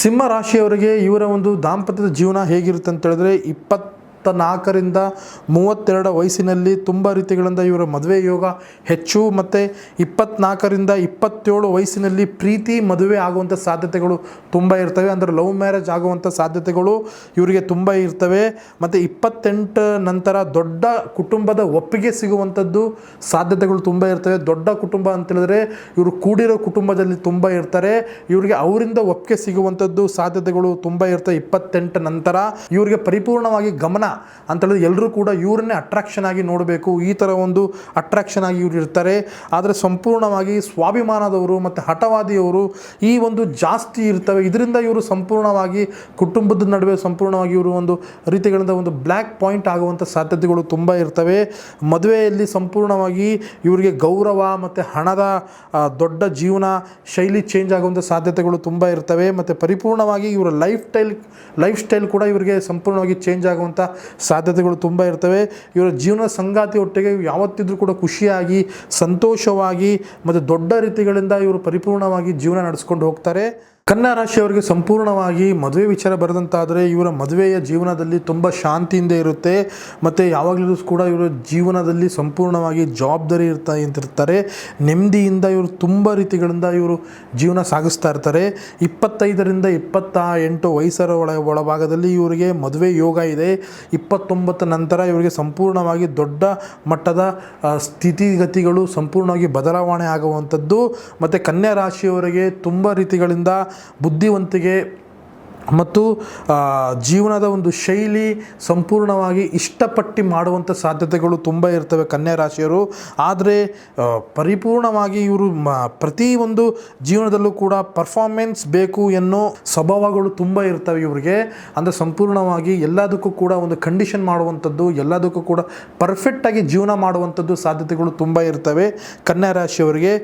ಸಿಂಹ ರಾಶಿಯವರಿಗೆ ಇವರ ಒಂದು ದಾಂಪತ್ಯದ ಜೀವನ ಹೇಗಿರುತ್ತೆ ಅಂತ ಹೇಳಿದ್ರೆ 24ರಿಂದ 32 ವಯಸ್ಸಿನಲ್ಲಿ ತುಂಬ ರೀತಿಗಳಿಂದ ಇವರ ಮದುವೆ ಯೋಗ ಹೆಚ್ಚು, ಮತ್ತು 24ರಿಂದ 27 ವಯಸ್ಸಿನಲ್ಲಿ ಪ್ರೀತಿ ಮದುವೆ ಆಗುವಂಥ ಸಾಧ್ಯತೆಗಳು ತುಂಬ ಇರ್ತವೆ. ಅಂದರೆ ಲವ್ ಮ್ಯಾರೇಜ್ ಆಗುವಂಥ ಸಾಧ್ಯತೆಗಳು ಇವರಿಗೆ ತುಂಬ ಇರ್ತವೆ. ಮತ್ತು 28 ನಂತರ ದೊಡ್ಡ ಕುಟುಂಬದ ಒಪ್ಪಿಗೆ ಸಿಗುವಂಥದ್ದು ಸಾಧ್ಯತೆಗಳು ತುಂಬ ಇರ್ತವೆ. ದೊಡ್ಡ ಕುಟುಂಬ ಅಂತೇಳಿದ್ರೆ ಇವರು ಕೂಡಿರೋ ಕುಟುಂಬದಲ್ಲಿ ತುಂಬ ಇರ್ತಾರೆ. ಇವರಿಗೆ ಅವರಿಂದ ಒಪ್ಪಿಗೆ ಸಿಗುವಂಥದ್ದು ಸಾಧ್ಯತೆಗಳು ತುಂಬ ಇರ್ತವೆ. 28 ನಂತರ ಇವರಿಗೆ ಪರಿಪೂರ್ಣವಾಗಿ ಗಮನ ಅಂತೇಳಿದ್ರೆ ಎಲ್ಲರೂ ಕೂಡ ಇವ್ರನ್ನೇ ಅಟ್ರಾಕ್ಷನ್ ಆಗಿ ನೋಡಬೇಕು, ಈ ಥರ ಒಂದು ಅಟ್ರಾಕ್ಷನ್ ಆಗಿ ಇವ್ರು ಇರ್ತಾರೆ. ಆದರೆ ಸಂಪೂರ್ಣವಾಗಿ ಸ್ವಾಭಿಮಾನದವರು ಮತ್ತು ಹಠವಾದಿಯವರು ಈ ಒಂದು ಜಾಸ್ತಿ ಇರ್ತವೆ. ಇದರಿಂದ ಇವರು ಸಂಪೂರ್ಣವಾಗಿ ಕುಟುಂಬದ ನಡುವೆ ಸಂಪೂರ್ಣವಾಗಿ ಇವರು ಒಂದು ರೀತಿಗಳಿಂದ ಒಂದು ಬ್ಲ್ಯಾಕ್ ಪಾಯಿಂಟ್ ಆಗುವಂಥ ಸಾಧ್ಯತೆಗಳು ತುಂಬ ಇರ್ತವೆ. ಮದುವೆಯಲ್ಲಿ ಸಂಪೂರ್ಣವಾಗಿ ಇವರಿಗೆ ಗೌರವ ಮತ್ತು ಹಣದ ದೊಡ್ಡ ಜೀವನ ಶೈಲಿ ಚೇಂಜ್ ಆಗುವಂಥ ಸಾಧ್ಯತೆಗಳು ತುಂಬ ಇರ್ತವೆ. ಮತ್ತು ಪರಿಪೂರ್ಣವಾಗಿ ಇವರ ಲೈಫ್ ಸ್ಟೈಲ್ ಕೂಡ ಇವರಿಗೆ ಸಂಪೂರ್ಣವಾಗಿ ಚೇಂಜ್ ಆಗುವಂಥ ಸಾಧ್ಯತೆಗಳು ತುಂಬ ಇರ್ತವೆ. ಇವರ ಜೀವನ ಸಂಗಾತಿ ಒಟ್ಟಿಗೆ ಯಾವತ್ತಿದ್ರೂ ಕೂಡ ಖುಷಿಯಾಗಿ ಸಂತೋಷವಾಗಿ ಮತ್ತು ದೊಡ್ಡ ರೀತಿಗಳಿಂದ ಇವರು ಪರಿಪೂರ್ಣವಾಗಿ ಜೀವನ ನಡೆಸ್ಕೊಂಡು ಹೋಗ್ತಾರೆ. ಕನ್ಯಾ ರಾಶಿಯವರಿಗೆ ಸಂಪೂರ್ಣವಾಗಿ ಮದುವೆ ವಿಚಾರ ಬರೆದಂತಾದರೆ ಇವರ ಮದುವೆಯ ಜೀವನದಲ್ಲಿ ತುಂಬ ಶಾಂತಿಯಿಂದ ಇರುತ್ತೆ. ಮತ್ತು ಯಾವಾಗಲೂ ಕೂಡ ಇವರ ಜೀವನದಲ್ಲಿ ಸಂಪೂರ್ಣವಾಗಿ ಜವಾಬ್ದಾರಿ ಇರ್ತಾರೆ. ನೆಮ್ಮದಿಯಿಂದ ಇವರು ತುಂಬ ರೀತಿಗಳಿಂದ ಇವರು ಜೀವನ ಸಾಗಿಸ್ತಾ ಇರ್ತಾರೆ. 25ರಿಂದ 28 ವಯಸ್ಸರ ಒಳಭಾಗದಲ್ಲಿ ಇವರಿಗೆ ಮದುವೆ ಯೋಗ ಇದೆ. 29 ನಂತರ ಇವರಿಗೆ ಸಂಪೂರ್ಣವಾಗಿ ದೊಡ್ಡ ಮಟ್ಟದ ಸ್ಥಿತಿಗತಿಗಳು ಸಂಪೂರ್ಣವಾಗಿ ಬದಲಾವಣೆ ಆಗುವಂಥದ್ದು. ಮತ್ತು ಕನ್ಯಾ ರಾಶಿಯವರಿಗೆ ತುಂಬ ರೀತಿಗಳಿಂದ ಬುದ್ಧಿವಂತಿಕೆ ಮತ್ತು ಜೀವನದ ಒಂದು ಶೈಲಿ ಸಂಪೂರ್ಣವಾಗಿ ಇಷ್ಟಪಟ್ಟು ಮಾಡುವಂಥ ಸಾಧ್ಯತೆಗಳು ತುಂಬ ಇರ್ತವೆ ಕನ್ಯಾ ರಾಶಿಯವರು. ಆದರೆ ಪರಿಪೂರ್ಣವಾಗಿ ಇವರು ಪ್ರತಿಯೊಂದು ಜೀವನದಲ್ಲೂ ಕೂಡ ಪರ್ಫಾರ್ಮೆನ್ಸ್ ಬೇಕು ಎನ್ನೋ ಸ್ವಭಾವಗಳು ತುಂಬ ಇರ್ತವೆ ಇವರಿಗೆ. ಅಂದರೆ ಸಂಪೂರ್ಣವಾಗಿ ಎಲ್ಲದಕ್ಕೂ ಕೂಡ ಒಂದು ಕಂಡೀಷನ್ ಮಾಡುವಂಥದ್ದು, ಎಲ್ಲದಕ್ಕೂ ಕೂಡ ಪರ್ಫೆಕ್ಟಾಗಿ ಜೀವನ ಮಾಡುವಂಥದ್ದು ಸಾಧ್ಯತೆಗಳು ತುಂಬ ಇರ್ತವೆ ಕನ್ಯಾ ರಾಶಿಯವರಿಗೆ.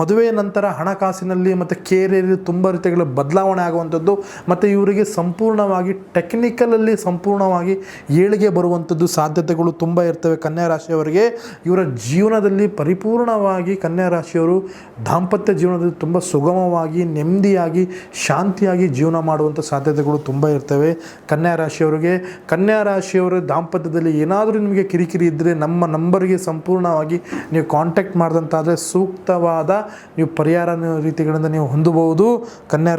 ಮದುವೆ ನಂತರ ಹಣಕಾಸಿನಲ್ಲಿ ಮತ್ತು ಕೇರಿಯಲ್ಲಿ ತುಂಬ ರೀತಿಗಳ ಬದಲಾವಣೆ ಆಗುವಂಥದ್ದು, ಮತ್ತು ಇವರಿಗೆ ಸಂಪೂರ್ಣವಾಗಿ ಟೆಕ್ನಿಕಲಲ್ಲಿ ಸಂಪೂರ್ಣವಾಗಿ ಏಳಿಗೆ ಬರುವಂಥದ್ದು ಸಾಧ್ಯತೆಗಳು ತುಂಬ ಇರ್ತವೆ ಕನ್ಯಾ ರಾಶಿಯವರಿಗೆ. ಇವರ ಜೀವನದಲ್ಲಿ ಪರಿಪೂರ್ಣವಾಗಿ ಕನ್ಯಾ ರಾಶಿಯವರು ದಾಂಪತ್ಯ ಜೀವನದಲ್ಲಿ ತುಂಬ ಸುಗಮವಾಗಿ ನೆಮ್ಮದಿಯಾಗಿ ಶಾಂತಿಯಾಗಿ ಜೀವನ ಮಾಡುವಂಥ ಸಾಧ್ಯತೆಗಳು ತುಂಬ ಇರ್ತವೆ ಕನ್ಯಾ ರಾಶಿಯವರಿಗೆ. ಕನ್ಯಾ ರಾಶಿಯವರ ದಾಂಪತ್ಯದಲ್ಲಿ ಏನಾದರೂ ನಿಮಗೆ ಕಿರಿಕಿರಿ ಇದ್ದರೆ ನಮ್ಮ ನಂಬರ್ಗೆ ಸಂಪೂರ್ಣವಾಗಿ ನೀವು ಕಾಂಟ್ಯಾಕ್ಟ್ ಮಾಡಿದಂತಾದರೆ ಸೂಕ್ತವಾದ ನೀವು ಪರಿಹಾರ ರೀತಿಗಳಿಂದ ನೀವು ಹೊಂದಬಹುದು ಕನ್ಯಾ